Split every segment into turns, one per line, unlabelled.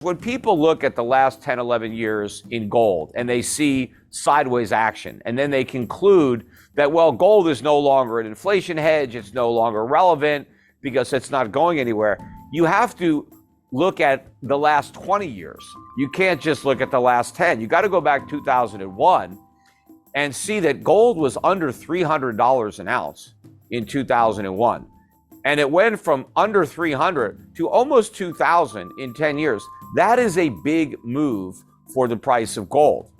When people look at the last 10, 11 years in gold and they see sideways action, and then they conclude that, well, gold is no longer an inflation hedge, it's no longer relevant because it's not going anywhere, you have to look at the last 20 years. You can't just look at the last 10. You got to go back 2001 and see that gold was under $300 an ounce in 2001. And it went from under 300 to almost 2,000 in 10 years. That is a big move for the price of gold.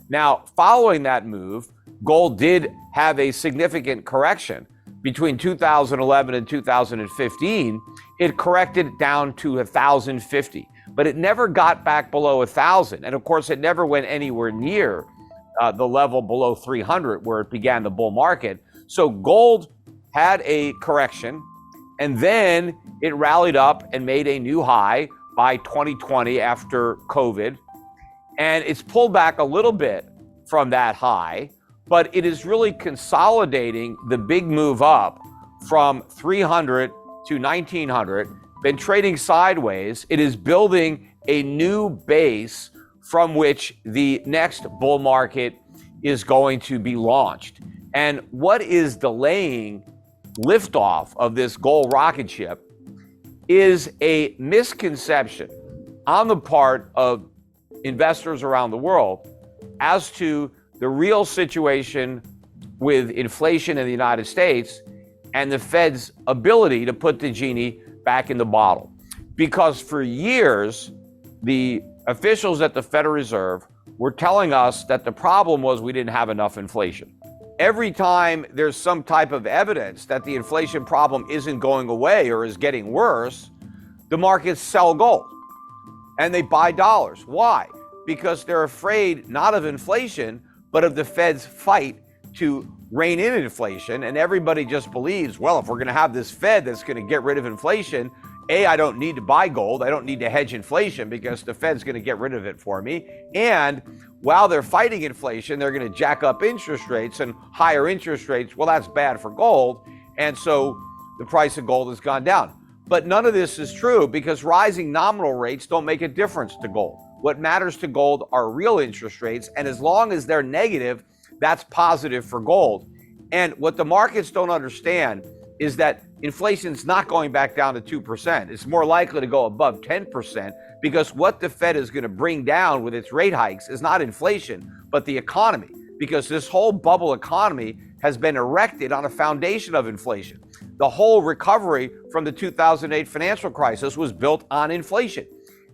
Now, following that move, gold did have a significant correction. Between 2011 and 2015, it corrected down to 1,050, but it never got back below 1,000. And of course, it never went anywhere near the level below 300 where it began the bull market. So gold had a correction, and then it rallied up and made a new high by 2020 after COVID. And it's pulled back a little bit from that high, but it is really consolidating the big move up from 300 to 1900, been trading sideways. It is building a new base from which the next bull market is going to be launched. And what is delaying liftoff of this gold rocket ship is a misconception on the part of investors around the world as to the real situation with inflation in the United States and the Fed's ability to put the genie back in the bottle. Because for years, the officials at the Federal Reserve were telling us that the problem was we didn't have enough inflation. Every time there's some type of evidence that the inflation problem isn't going away or is getting worse, the markets sell gold and they buy dollars. Why? Because they're afraid not of inflation, but of the Fed's fight to rein in inflation. And everybody just believes, well, if we're going to have this Fed that's going to get rid of inflation, I don't need to buy gold. I don't need to hedge inflation because the Fed's going to get rid of it for me. And while they're fighting inflation, they're going to jack up interest rates, and higher interest rates, well, that's bad for gold. And so the price of gold has gone down. But none of this is true because rising nominal rates don't make a difference to gold. What matters to gold are real interest rates. And as long as they're negative, that's positive for gold. And what the markets don't understand is that inflation's not going back down to 2%. It's more likely to go above 10% because what the Fed is going to bring down with its rate hikes is not inflation, but the economy, because this whole bubble economy has been erected on a foundation of inflation. The whole recovery from the 2008 financial crisis was built on inflation.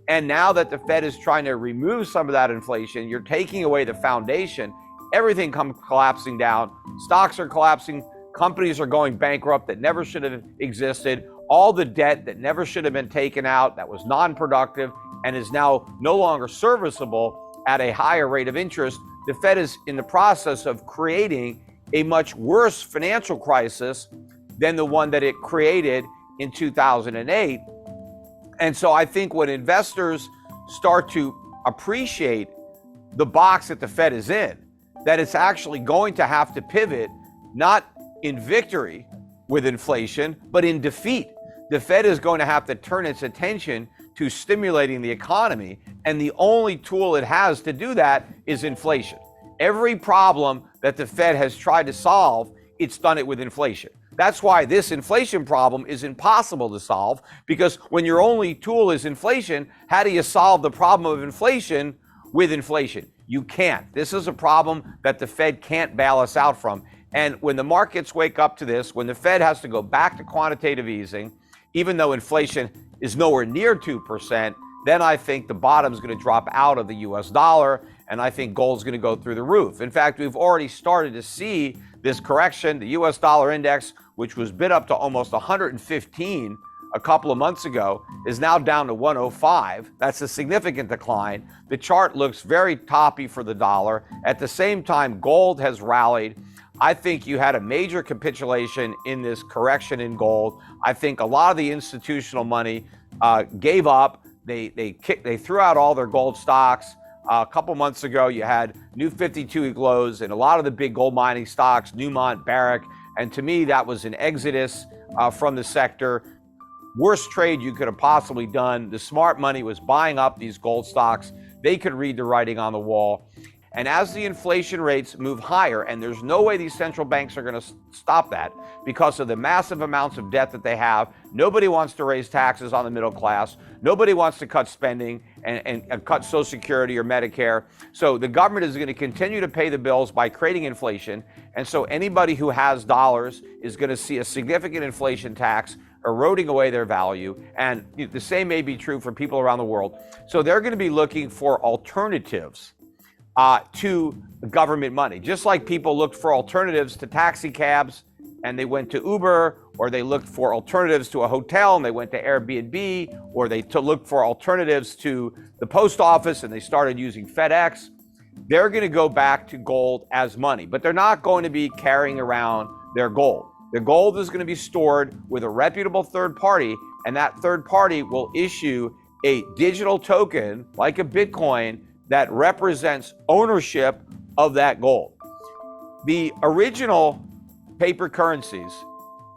And now that the Fed is trying to remove some of that inflation, you're taking away the foundation, everything comes collapsing down. Stocks are collapsing. Companies are going bankrupt that never should have existed. All the debt that never should have been taken out, that was non-productive and is now no longer serviceable at a higher rate of interest. The Fed is in the process of creating a much worse financial crisis than the one that it created in 2008. And so I think when investors start to appreciate the box that the Fed is in, that it's actually going to have to pivot, not in victory with inflation, but in defeat. The Fed is going to have to turn its attention to stimulating the economy, and the only tool it has to do that is inflation. Every problem that the Fed has tried to solve, it's done it with inflation. That's why this inflation problem is impossible to solve, because when your only tool is inflation, how do you solve the problem of inflation with inflation? You can't. This is a problem that the Fed can't bail us out from. And when the markets wake up to this, when the Fed has to go back to quantitative easing, even though inflation is nowhere near 2%, then I think the bottom is going to drop out of the US dollar, and I think gold's going to go through the roof. In fact, we've already started to see this correction. The US dollar index, which was bid up to almost 115 a couple of months ago, is now down to 105. That's a significant decline. The chart looks very toppy for the dollar. At the same time, gold has rallied. I think you had a major capitulation in this correction in gold. I think a lot of the institutional money gave up. They threw out all their gold stocks. A couple months ago, you had new 52-week lows in a lot of the big gold mining stocks, Newmont, Barrick, and to me, that was an exodus from the sector. worst trade you could have possibly done. The smart money was buying up these gold stocks. They could read the writing on the wall. And as the inflation rates move higher, and there's no way these central banks are going to stop that because of the massive amounts of debt that they have. Nobody wants to raise taxes on the middle class. Nobody wants to cut spending and cut Social Security or Medicare. So the government is going to continue to pay the bills by creating inflation. And so anybody who has dollars is going to see a significant inflation tax eroding away their value. And the same may be true for people around the world. So they're going to be looking for alternatives to government money. Just like people looked for alternatives to taxi cabs and they went to Uber, or they looked for alternatives to a hotel and they went to Airbnb, or they looked for alternatives to the post office and they started using FedEx. They're going to go back to gold as money, but they're not going to be carrying around their gold. The gold is going to be stored with a reputable third party, and that third party will issue a digital token like a Bitcoin that represents ownership of that gold. The original paper currencies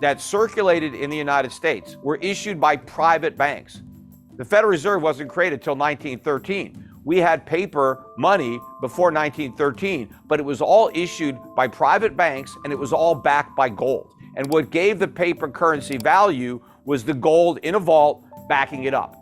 that circulated in the United States were issued by private banks. The Federal Reserve wasn't created until 1913. We had paper money before 1913, but it was all issued by private banks and it was all backed by gold. And what gave the paper currency value was the gold in a vault backing it up.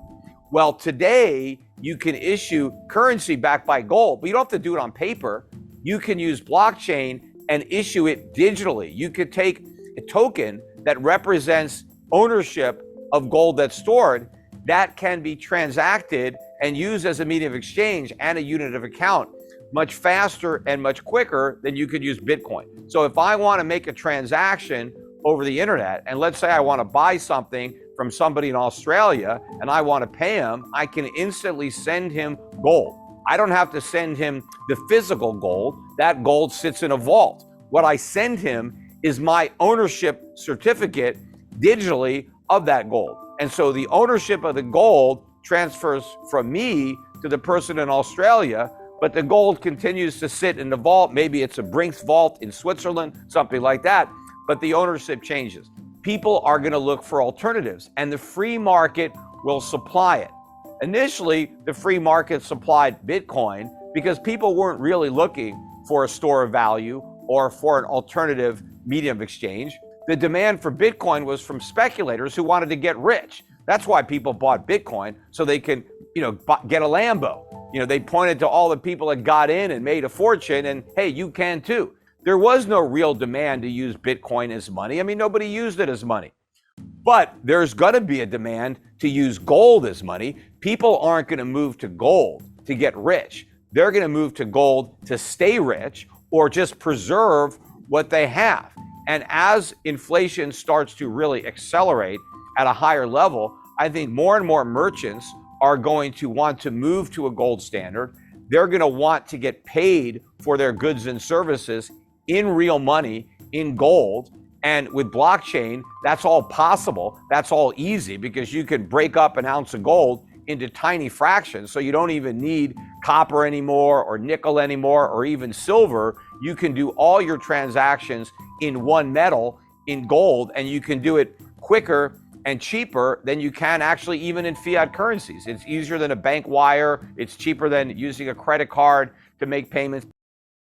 Well, today, you can issue currency backed by gold, but you don't have to do it on paper. You can use blockchain and issue it digitally. You could take a token that represents ownership of gold that's stored that can be transacted and used as a medium of exchange and a unit of account much faster and much quicker than you could use Bitcoin. So if I want to make a transaction over the internet, and let's say I want to buy something from somebody in Australia and I want to pay him, I can instantly send him gold. I don't have to send him the physical gold. That gold sits in a vault. What I send him is my ownership certificate digitally of that gold. And so the ownership of the gold transfers from me to the person in Australia, but the gold continues to sit in the vault. Maybe it's a Brinks vault in Switzerland, something like that, but the ownership changes. People are going to look for alternatives, and the free market will supply it. Initially, the free market supplied Bitcoin because people weren't really looking for a store of value or for an alternative medium of exchange. The demand for Bitcoin was from speculators who wanted to get rich. That's why people bought Bitcoin, so they can, get a Lambo. They pointed to all the people that got in and made a fortune, and hey, you can too. There was no real demand to use Bitcoin as money. I mean, nobody used it as money. But there's going to be a demand to use gold as money. People aren't going to move to gold to get rich. They're going to move to gold to stay rich or just preserve what they have. And as inflation starts to really accelerate at a higher level, I think more and more merchants are going to want to move to a gold standard. They're going to want to get paid for their goods and services in real money, in gold. And with blockchain, that's all possible. That's all easy because you can break up an ounce of gold into tiny fractions. So you don't even need copper anymore or nickel anymore or even silver. You can do all your transactions in one metal, in gold, and you can do it quicker and cheaper than you can actually even in fiat currencies. It's easier than a bank wire. It's cheaper than using a credit card to make payments.